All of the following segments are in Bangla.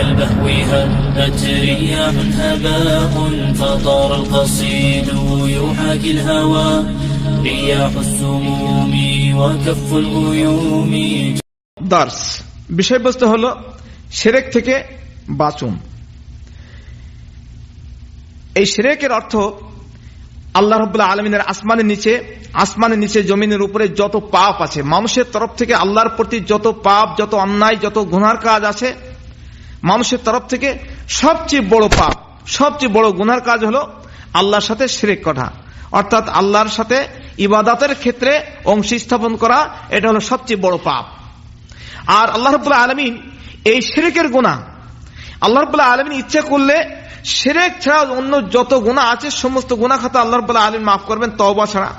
البهو هبت رياح هباء فطار القصيد يحاكي الهوى رياح السموم وكف الغيوم. দার্স বিষয়বস্তু হলো শিরক থেকে বাঁচুন। এই শিরকের অর্থ আল্লাহ রাব্বুল আলামিনের আসমানের নিচে জমিনের উপরে যত পাপ আছে, মানুষের তরফ থেকে আল্লাহর প্রতি যত পাপ, যত অন্যায়, যত গুনার কাজ আছে, মানুষের তরফ থেকে সবচেয়ে বড় পাপ, সবচেয়ে বড় গুনার কাজ হলো আল্লাহর সাথে শিরক করা, অর্থাৎ আল্লাহর সাথে ইবাদতের ক্ষেত্রে অংশ স্থাপন করা। এটা হলো সবচেয়ে বড় পাপ। আর আল্লাহ রাব্বুল আলামিন এই শিরকের গুনাহ, আল্লাহ রাব্বুল আলামিন ইচ্ছা করলে শিরক ছাড়া অন্য যত গুনাহ আছে সমস্ত গুনাহ খাতা আল্লাহ রাব্বুল আলামিন মাফ করবেন তওবা ছাড়া।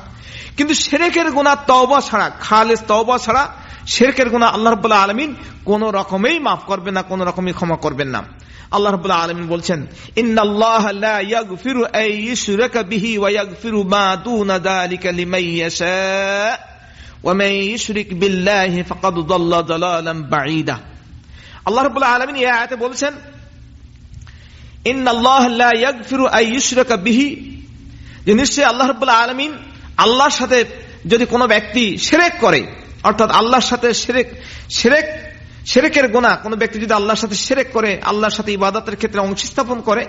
কিন্তু শিরকের গুনাহ তওবা ছাড়া, খালিস তওবা ছাড়া শিরকের গুনাহ আল্লাহ রাব্বুল আলামিন কোন রকমেই মাফ করবেন না, কোন রকমেই ক্ষমা করবেন না। আল্লাহ রাব্বুল আলামিন বলছেন, ইন্নাল্লাহা লা ইয়াগফিরু আন ইউশরাকা বিহি ওয়া ইয়াগফিরু মা দুনা যালিকা লিমান ইয়াশা ওয়া মান ইউশরিক বিল্লাহি ফাকাদ দাল্লা দালালান বাঈদা। আল্লাহ রাব্বুল আলামিন এই আয়াতে বলছেন, ইন্নাল্লাহা লা ইয়াগফিরু আন ইউশরাকা বিহি, যে নিশ্চয়ই আল্লাহ রাব্বুল আলামিন আল্লাহর সাথে যদি কোনো ব্যক্তি শিরক করে, অর্থাৎ আল্লাহর সাথে শিরকের গুনাহ, কোনো ব্যক্তি যদি আল্লাহর সাথে শিরক করে, আল্লাহর সাথে ইবাদতের ক্ষেত্রে অংশ স্থাপন করে,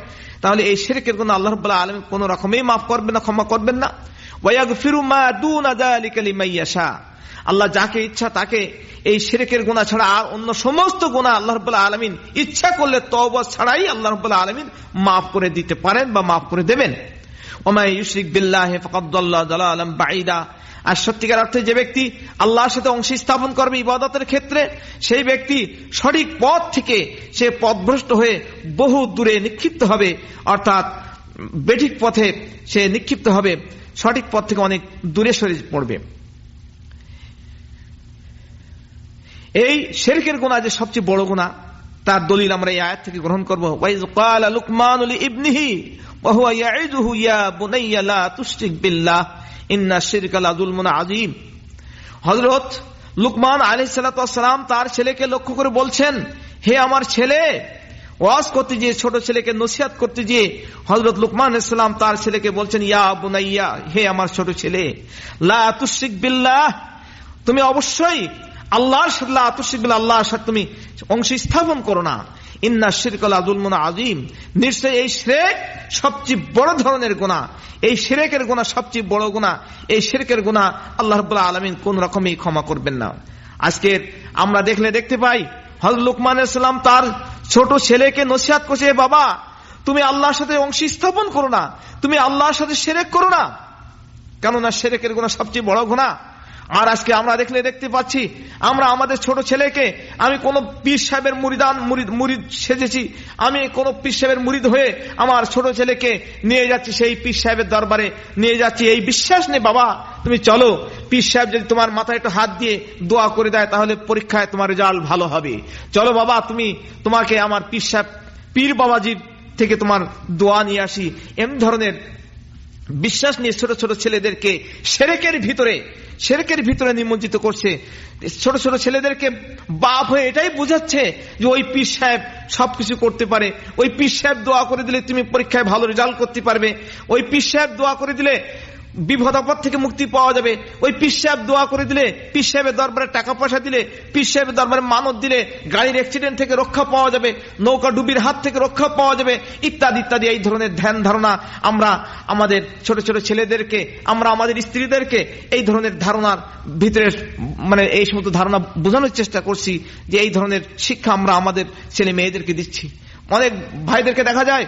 তাহলে এই শিরকের গুনাহ আল্লাহ রাব্বুল আলামিন কোনো রকমেই মাফ করবেন না, ক্ষমা করবেন না। ওয়া ইয়াগফিরু মা দুনা যালিকা লিমান ইয়াশা, আল্লাহ যাকে ইচ্ছা তাকে এই শিরকের গুনাহ ছাড়া আর অন্য সমস্ত গুনাহ আল্লাহ রাব্বুল আলামিন ইচ্ছা করলে তওবা ছাড়াই আল্লাহ রাব্বুল আলামিন মাফ করে দিতে পারেন বা মাফ করে দেবেন। ওয়া মান ইউশরিক বিল্লাহি ফাকাদ দাল্লা দালালান বাঈদা, আর সত্যিকার অর্থে যে ব্যক্তি আল্লাহর সাথে অংশ স্থাপন করবে ইবাদতের ক্ষেত্রে, সেই ব্যক্তি সঠিক পথ থেকে সে পথভ্রষ্ট হয়ে বহু দূরে নিক্ষিপ্ত হবে, অর্থাৎ বেঠিক পথে সে নিক্ষিপ্ত হবে, সঠিক পথ থেকে অনেক দূরে সরে পড়বে। এই শিরকের গুনাহ যে সবচেয়ে বড় গুনাহ, তার দলিল আমরা এই আয়াত থেকে গ্রহণ করব। ওয়াইজ ক্বালা লুকমানু লিইবনিহি ওয়া হুয়া ইয়াইযুহু ইয়া বুনাইয়া লা তুশরিক বিল্লাহ ইন্না শিরকা লাযুলমুন আযীম। হযরত লুকমান আলাইহিস সালাতু ওয়াস সালাম তার ছেলেকে লক্ষ্য করে বলছেন, হে আমার ছেলে, ওয়াজ করতে গিয়ে, ছোট ছেলেকে নসিহত করতে গিয়ে হযরত লুকমান আলাইহিস সালাম তার ছেলেকে বলছেন, ইয়া বুনাইয়া, হে আমার ছোট ছেলে, লা তুশরিক বিল্লাহ, তুমি অবশ্যই আল্লাহর সাথে লা তুশরিক বিল্লাহ, আল্লাহর সাথে তুমি অংশ স্থাপন করো না। ইন্না শিরকা লাযুলমুন আযীম, নিশ্চয়ই এই শিরক সবচেয়ে বড় ধরনের গুনাহ, এই শিরকের গুনাহ সবচেয়ে বড় গুনাহ, এই শিরকের গুনাহ আল্লাহ রাব্বুল আলামিন কোন রকমই ক্ষমা করবেন না। আজকে আমরা দেখতে পাই হযরত লুকমান আলাইহিস সালাম তার ছোট ছেলেকে নসিহত করছে, বাবা তুমি আল্লাহর সাথে অংশ স্থাপন করো না, তুমি আল্লাহর সাথে শিরক করো না, কেননা শিরকের গুনাহ সবচেয়ে বড় গুনাহ। আর আজকে আমরা দেখতে পাচ্ছি, আমরা আমাদের ছোট ছেলেকে, আমি কোন পীর সাহেবের মুরিদ সেজেছি, আমি কোন পীর সাহেবের মুরিদ হয়ে আমার ছোট ছেলেকে নিয়ে যাচ্ছি সেই পীর সাহেবের দরবারে নিয়ে যাচ্ছি, এই বিশ্বাস নেই বাবা তুমি চলো, পীর সাহেব যদি তোমার মাথায় একটু হাত দিয়ে দোয়া করে দেয় তাহলে পরীক্ষায় তোমার রেজাল্ট ভালো হবে, চলো বাবা তোমাকে আমার পীর বাবাজির থেকে তোমার দোয়া নিয়ে আসি। এমন ধরনের বিশ্বাস নিয়ে ছোট ছোট ছেলেদেরকে শিরকের ভিতরে নিমজ্জিত করছে। ছোট ছোট ছেলেদেরকে বাপ হয়ে এটাই বোঝাচ্ছে যে ওই পীর সাহেব সবকিছু করতে পারে, ওই পীর সাহেব দোয়া করে দিলে তুমি পরীক্ষায় ভালো রেজাল্ট করতে পারবে, ওই পীর সাহেব দোয়া করে দিলে বিপদ আপদ থেকে মুক্তি পাওয়া যাবে, ওই পীর সাহেব দোয়া করে দিলে, পীর সাহেবের দরবারে টাকা পয়সা দিলে, পীর সাহেবের দরবারে মানত দিলে গাড়ির অ্যাক্সিডেন্ট থেকে রক্ষা পাওয়া যাবে, নৌকা ডুবির হাত থেকে রক্ষা পাওয়া যাবে, ইত্যাদি ইত্যাদি। এই ধরনের ধ্যান ধারণা আমরা আমাদের ছোট ছোট ছেলেদেরকে, আমরা আমাদের স্ত্রীদেরকে এই ধরনের ধারণার ভিতরে এই সমস্ত ধারণা বোঝানোর চেষ্টা করছি যে এই ধরনের শিক্ষা আমরা আমাদের ছেলে মেয়েদেরকে দিচ্ছি। অনেক ভাইদেরকে দেখা যায়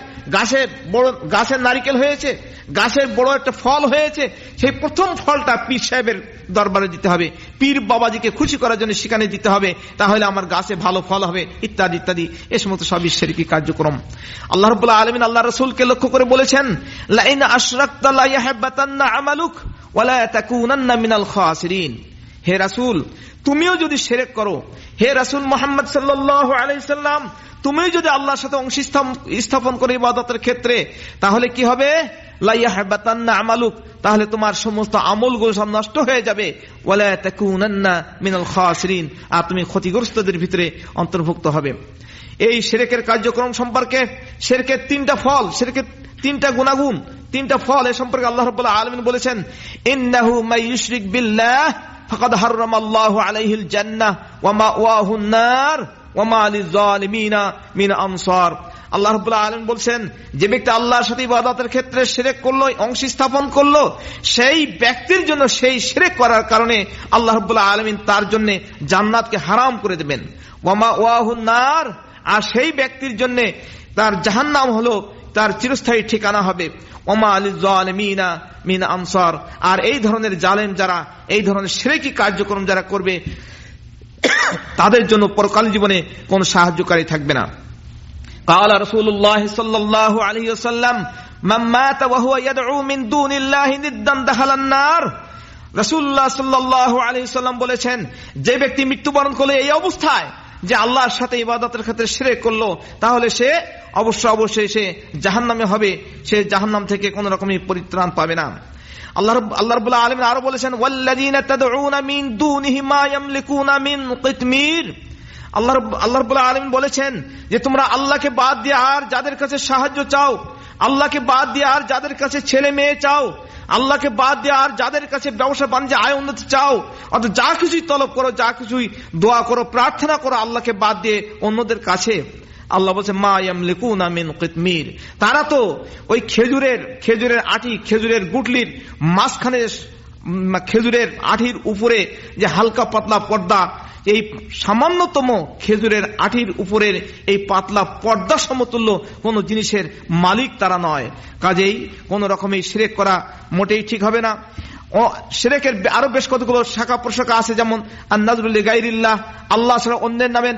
গাছের নারিকেল হয়েছে, গাছের বড় একটা ফল হয়েছে, সেই প্রথম ফলটা পীর সাহেবের দরবারে দিতে হবে, পীর বাবাজিকে খুশি করার জন্য সেখানে দিতে হবে, তাহলে আমার গাছে ভালো ফল হবে, ইত্যাদি ইত্যাদি। এ সমস্ত সবই শিরকি কার্যক্রম। আল্লাহ রাব্বুল আলামিন আল্লাহ রাসূলকে লক্ষ্য করে বলেছেন, লা ইন আশরাকতা লা ইয়াহবাতান্না আমালুক ওয়া লা তাকুনান্না মিনাল খাসিরিন। হে রাসূল, তুমিও যদি শিরক করো, হে রাসূল মুহাম্মদ সাল্লাল্লাহু আলাইহি সাল্লাম, তুমি যদি আল্লাহর সাথে অংশ স্থাপন করে ইবাদতের ক্ষেত্রে, তাহলে কি হবে? লা ইয়াহবাতান্না আমালুক, তাহলে তোমার সমস্ত আমলগুলো সব নষ্ট হয়ে যাবে। ওয়ালা তাকুনান্না মিনাল খাসিরিন, আর তুমি ক্ষতিগ্রস্তদের ভিতরে অন্তর্ভুক্ত হবে। এই শিরকের কার্যক্রম সম্পর্কে, শিরকের তিনটা ফল, শিরকের তিনটা গুণাগুণ, তিনটা ফল এ সম্পর্কে আল্লাহ রাব্বুল আলামিন বলেছেন, ইন্নাহু মাই ইউশরিক বিল্লাহ ফাকাদ হারামাল্লাহু আলাইহিল জান্নাহ ওয়া মাওয়াহুন নার ওয়া মা লিয-যালিমিনা মিন আনসার। আল্লাহ রাব্বুল আলামিন বলছেন, যে ব্যক্তি আল্লাহর সাথে ইবাদতের ক্ষেত্রে শিরক করলো, অংশ স্থাপন করলো, সেই ব্যক্তির জন্য সেই শিরক করার কারণে আল্লাহ রাব্বুল আলামিন তার জন্য জান্নাতকে হারাম করে দেবেন। ওয়া মাওয়াহুন নার, আর সেই ব্যক্তির জন্য তার জাহান্নাম হলো তার চিরস্থায়ী ঠিকানা হবে। ওমা লিয-যালিমিনা মিন আনসার, আর এই ধরনের জালেম যারা, এই ধরনের শিরকি কার্যক্রম যারা করবে, তাদের জন্য পরকাল জীবনে কোন সাহায্যকারী থাকবে না। قال رسول الله صلى الله عليه وسلم من مات وهو يدعو من دون الله ندا دخل النار। রাসূলুল্লাহ সাল্লাল্লাহু আলাইহি ওয়াসাল্লাম বলেছেন, যে ব্যক্তি মৃত্যুবরণ করলো এই অবস্থায় যে আল্লাহর সাথে ইবাদতের ক্ষেত্রে শিরক করলো, তাহলে সে অবশ্যই সে জাহান্নামে হবে, সে জাহান্নাম থেকে কোন রকমের পরিত্রাণ পাবে না। আল্লাহ রাব্বুল আলামিন আরো বলেছেন, ওয়াল্লাযীনা তাদউনা মিন দুনিহি মা ইয়ামলিকুনা মিন কিতমির। আল্লাহ রাব্বুল আলামিন বলেছেন যে তোমরা আল্লাহকে বাদ দিয়ে আর যাদের কাছে সাহায্য চাও, আল্লাহকে বাদ দিয়ে আর যাদের কাছে ছেলে মেয়ে চাও, আল্লাহকে বাদ দিয়ে আর যাদের কাছে ব্যবসা বাণিজ্যে আয় উন্নতি চাও, অর্থাৎ যা কিছুই তলব করো, যা কিছুই দোয়া করো, প্রার্থনা করো আল্লাহকে বাদ দিয়ে অন্যদের কাছে, আল্লাহ বলছে মা ইয়ামলিকুনা মিন কিতমির, তারা তো ওই খেজুরের আটি, খেজুরের গুটলির মাঝখানে, খেজুরের আঠির উপরে যে হালকা পাতলা পর্দা, এই সামান্যতম খেজুরের আঠির উপরের এই পাতলা পর্দা সমতুল্য কোন জিনিসের মালিক তারা নয়। কাজেই কোন রকমের শিরক করা মোটেই ঠিক হবে না। শিরকের আরো বেশ কতগুলো শাখা প্রশাখা আছে, যেমন আন-নাযরু লিগাইরিল্লাহ, আল্লাহ ছাড়া অন্যের নামে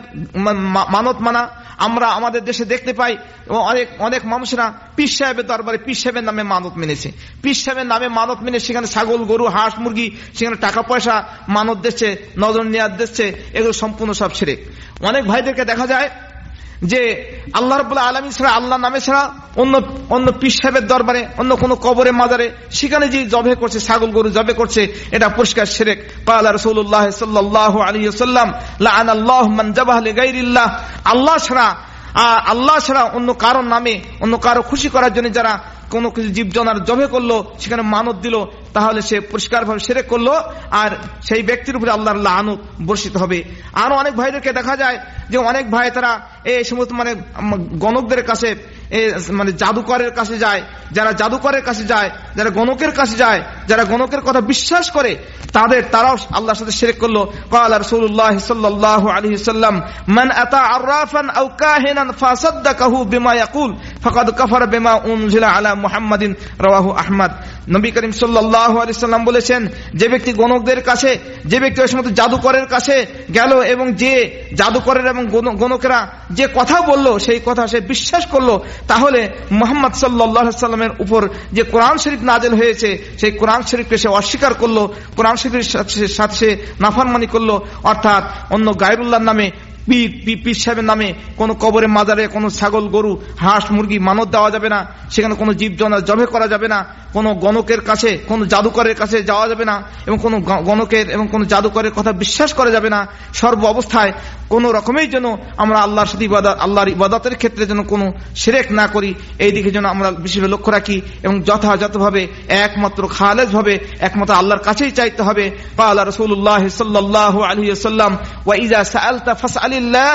মানত মানা। আমরা আমাদের দেশে দেখতে পাই অনেক মানুষরা পীর সাহেবের দরবারে পীর সাহেবের নামে মানত মেনেছে, পীর সাহেবের নামে মানত মেনে সেখানে ছাগল, গরু, হাঁস, মুরগি, সেখানে টাকা পয়সা মানত দিচ্ছে, নজর নিয়াত দিচ্ছে, এগুলো সম্পূর্ণ সব শিরক। অনেক ভাইদেরকে দেখা যায় যে আল্লাহ রাব্বুল আলামিন ছাড়া, আল্লাহ নামে ছাড়া অন্য পীর সাহেবের দরবারে, অন্য কোন কবরে, মাজারে, সেখানে যে জবে করছে, ছাগল গরু জবে করছে, এটা পরিষ্কার শিরক। ক্বালা রাসূলুল্লাহ সাল্লাল্লাহু আলাইহি ওয়াসাল্লাম লাআনাল্লাহু মান যাবাহা লিগাইরিল্লাহ, আল্লাহ ছাড়া অন্য কারোর নামে, অন্য কারো খুশি করার জন্য যারা কোনো কিছু জীবজনার জবে করলো, সেখানে মানত দিল, তাহলে সে পরিষ্কারভাবে শিরক করলো, আর সেই ব্যক্তির উপরে আল্লাহর লানত বর্ষিত হবে। আরো অনেক ভাইদেরকে দেখা যায় যে অনেক ভাই তারা এই সমস্ত গণকদের কাছে, মানে জাদুকরের কাছে যায়, যারা জাদুকরের কাছে যায়, যারা গণকের কাছে যায়, যারা গণকের কথা বিশ্বাস করে, তারাও আল্লাহর সাথে শিরক করলো। ক্বালা রাসূলুল্লাহ সাল্লাল্লাহু আলাইহি ওয়াসাল্লাম মান আতা আররাফান আও কাহিনান ফাসাদ্দাকাহু বিমা ইয়াকুল ফাকাদ কাফারা বিমা উনজিলা আলা মুহাম্মাদিন, রাওয়াহু আহমদ। নবী করিম সাল্লাল্লাহু আলাইহি ওয়াসাল্লাম বলেছেন, যে ব্যক্তি গণকদের কাছে, যে ব্যক্তি ওই সমস্ত জাদুকরের কাছে গেল এবং যে জাদুকরের এবং গণকেরা যে কথা বলল সেই কথা সে বিশ্বাস করলো, তাহলে মুহাম্মদ সাল্লাল্লাহু আলাইহি ওয়াসাল্লামের উপর যে কোরআন শরীফ নাযিল হয়েছে সেই কোরআন শরীফকে সে অস্বীকার করলো, কোরআন শরীফের সাথে সে নাফরমানি করলো। অর্থাৎ অন্য গায়রুল্লাহর নামে, পীর সাহেবের নামে কোন কবরে, মাজারে কোন ছাগল, গরু, হাঁস, মুরগি মানত দেওয়া যাবে না, সেখানে কোনো জীবজন্তু জবে করা যাবে না, কোন গণকের কাছে, কোন জাদুকরের কাছে যাওয়া যাবে না, এবং কোন গণকের এবং কোন জাদুকরের কথা বিশ্বাস করা যাবে না। সর্ব অবস্থায় কোন রকমের জন্য আমরা আল্লাহর সাথে আল্লাহর ইবাদতের ক্ষেত্রে যেন কোনো শিরক না করি, এই দিকে যেন আমরা বিশেষ লক্ষ্য রাখি, এবং যথাযথভাবে একমাত্র খালেজ ভাবে একমাত্র আল্লাহর কাছেই চাইতে হবে। ক্বালা রাসূলুল্লাহ সাল্লাল্লাহু আলাইহি ওয়াসাল্লাম ওয়া ইযা সাআলতা ফাসআলিল্লাহ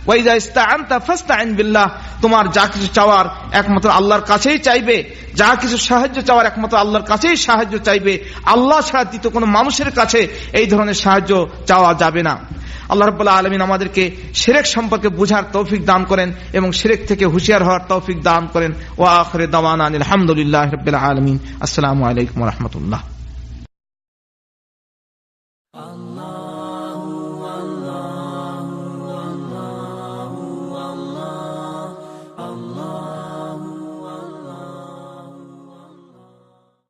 ওয়া ইযা ইসতাআনতা ফাসতাইন বিল্লাহ, তোমার যা কিছু চাওয়ার একমাত্র আল্লাহর কাছেই চাইবে, যা কিছু সাহায্য চাওয়ার একমাত্র আল্লাহর কাছেই সাহায্য চাইবে, আল্লাহ ছাড়া দ্বিতীয় কোনো মানুষের কাছে এই ধরনের সাহায্য চাওয়া যাবে না। আল্লাহ রাব্বুল আলামিন আমাদেরকে শিরক সম্পর্কে বুঝার তৌফিক দান করেন এবং শিরক থেকে হুঁশিয়ার হওয়ার তৌফিক দান করেন। ওয়া আখিরু দাওয়ানা আলহামদুলিল্লাহি রাব্বিল আলামিন। আসসালামু আলাইকুম ওয়া রাহমাতুল্লাহ।